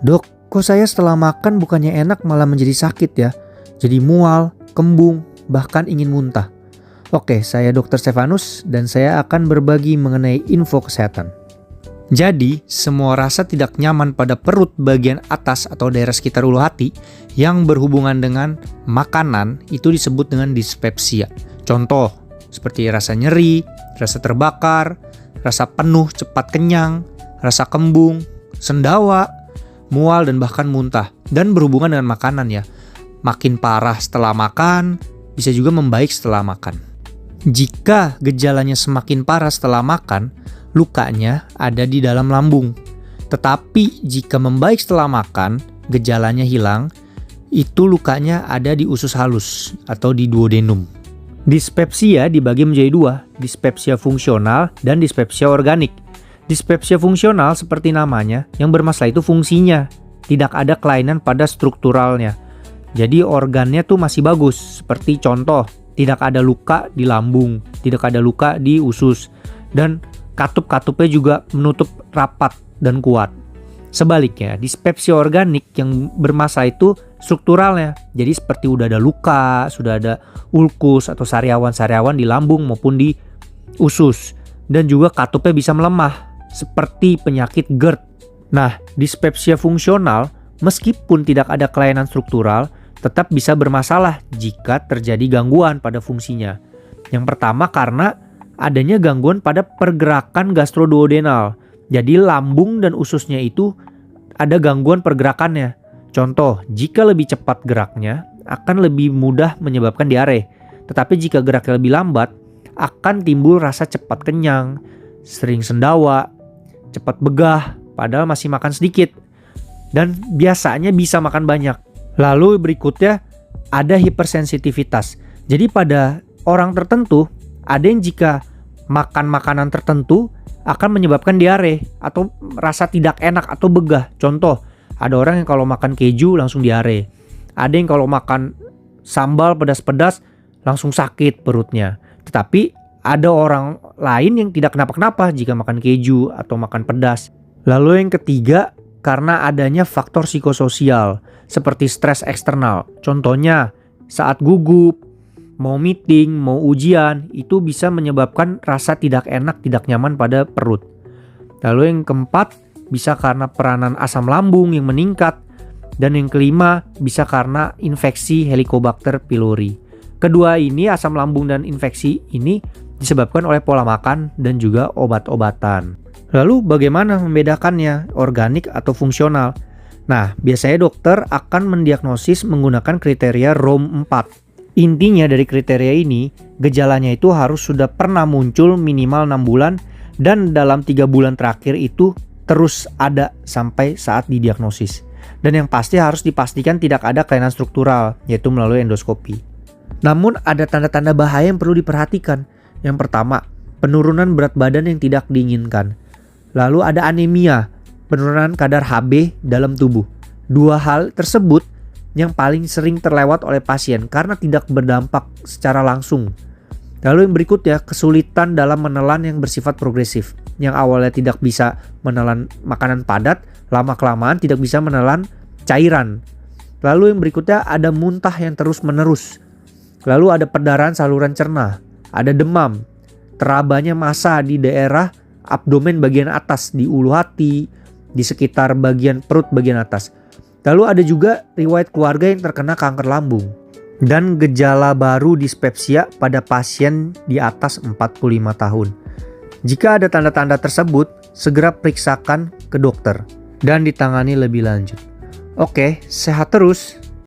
Dok, kok saya setelah makan bukannya enak malah menjadi sakit ya? Jadi mual, kembung, bahkan ingin muntah. Oke, saya Dr. Stefanus dan saya akan berbagi mengenai info kesehatan. Jadi, semua rasa tidak nyaman pada perut bagian atas atau daerah sekitar ulu hati yang berhubungan dengan makanan itu disebut dengan dispepsia. Contoh, seperti rasa nyeri, rasa terbakar, rasa penuh cepat kenyang, rasa kembung, sendawa, mual dan bahkan muntah. Dan berhubungan dengan makanan ya. Makin parah setelah makan, bisa juga membaik setelah makan. Jika gejalanya semakin parah setelah makan, lukanya ada di dalam lambung. Tetapi jika membaik setelah makan, gejalanya hilang, itu lukanya ada di usus halus atau di duodenum. Dispepsia dibagi menjadi dua, dispepsia fungsional dan dispepsia organik. Dispepsia fungsional seperti namanya, yang bermasalah itu fungsinya. Tidak ada kelainan pada strukturalnya. Jadi organnya tuh masih bagus, seperti contoh, tidak ada luka di lambung, tidak ada luka di usus, dan katup-katupnya juga menutup rapat dan kuat. Sebaliknya, dispepsia organik yang bermasalah itu strukturalnya. Jadi seperti udah ada luka, sudah ada ulkus atau sariawan-sariawan di lambung maupun di usus. Dan juga katupnya bisa melemah, seperti penyakit GERD. Nah, dispepsia fungsional, meskipun tidak ada kelainan struktural, tetap bisa bermasalah jika terjadi gangguan pada fungsinya. Yang pertama karena adanya gangguan pada pergerakan gastroduodenal. Jadi lambung dan ususnya itu ada gangguan pergerakannya. Contoh, jika lebih cepat geraknya akan lebih mudah menyebabkan diare. Tetapi jika geraknya lebih lambat akan timbul rasa cepat kenyang, sering sendawa, cepat begah padahal masih makan sedikit. Dan biasanya bisa makan banyak. Lalu berikutnya ada hipersensitivitas. Jadi pada orang tertentu ada yang jika makan makanan tertentu akan menyebabkan diare atau rasa tidak enak atau begah. Contoh, ada orang yang kalau makan keju langsung diare. Ada yang kalau makan sambal pedas-pedas langsung sakit perutnya. Tetapi ada orang lain yang tidak kenapa-kenapa jika makan keju atau makan pedas. Lalu yang ketiga, karena adanya faktor psikososial seperti stres eksternal. Contohnya, saat gugup, mau meeting, mau ujian, itu bisa menyebabkan rasa tidak enak, tidak nyaman pada perut. Lalu yang keempat, bisa karena peranan asam lambung yang meningkat. Dan yang kelima, bisa karena infeksi Helicobacter pylori. Kedua ini, asam lambung dan infeksi ini disebabkan oleh pola makan dan juga obat-obatan. Lalu bagaimana membedakannya, organik atau fungsional? Nah, biasanya dokter akan mendiagnosis menggunakan kriteria ROM 4. Intinya dari kriteria ini, gejalanya itu harus sudah pernah muncul minimal 6 bulan dan dalam 3 bulan terakhir itu terus ada sampai saat didiagnosis. Dan yang pasti harus dipastikan tidak ada kelainan struktural, yaitu melalui endoskopi. Namun ada tanda-tanda bahaya yang perlu diperhatikan. Yang pertama, penurunan berat badan yang tidak diinginkan. Lalu ada anemia, penurunan kadar Hb dalam tubuh. Dua hal tersebut yang paling sering terlewat oleh pasien karena tidak berdampak secara langsung. Lalu yang berikutnya, kesulitan dalam menelan yang bersifat progresif. Yang awalnya tidak bisa menelan makanan padat, lama-kelamaan tidak bisa menelan cairan. Lalu yang berikutnya ada muntah yang terus-menerus. Lalu ada perdarahan saluran cerna, ada demam, terabanya massa di daerah abdomen bagian atas, di ulu hati, di sekitar bagian perut bagian atas. Lalu ada juga riwayat keluarga yang terkena kanker lambung. Dan gejala baru dispepsia pada pasien di atas 45 tahun. Jika ada tanda-tanda tersebut, segera periksakan ke dokter dan ditangani lebih lanjut. Oke, sehat terus.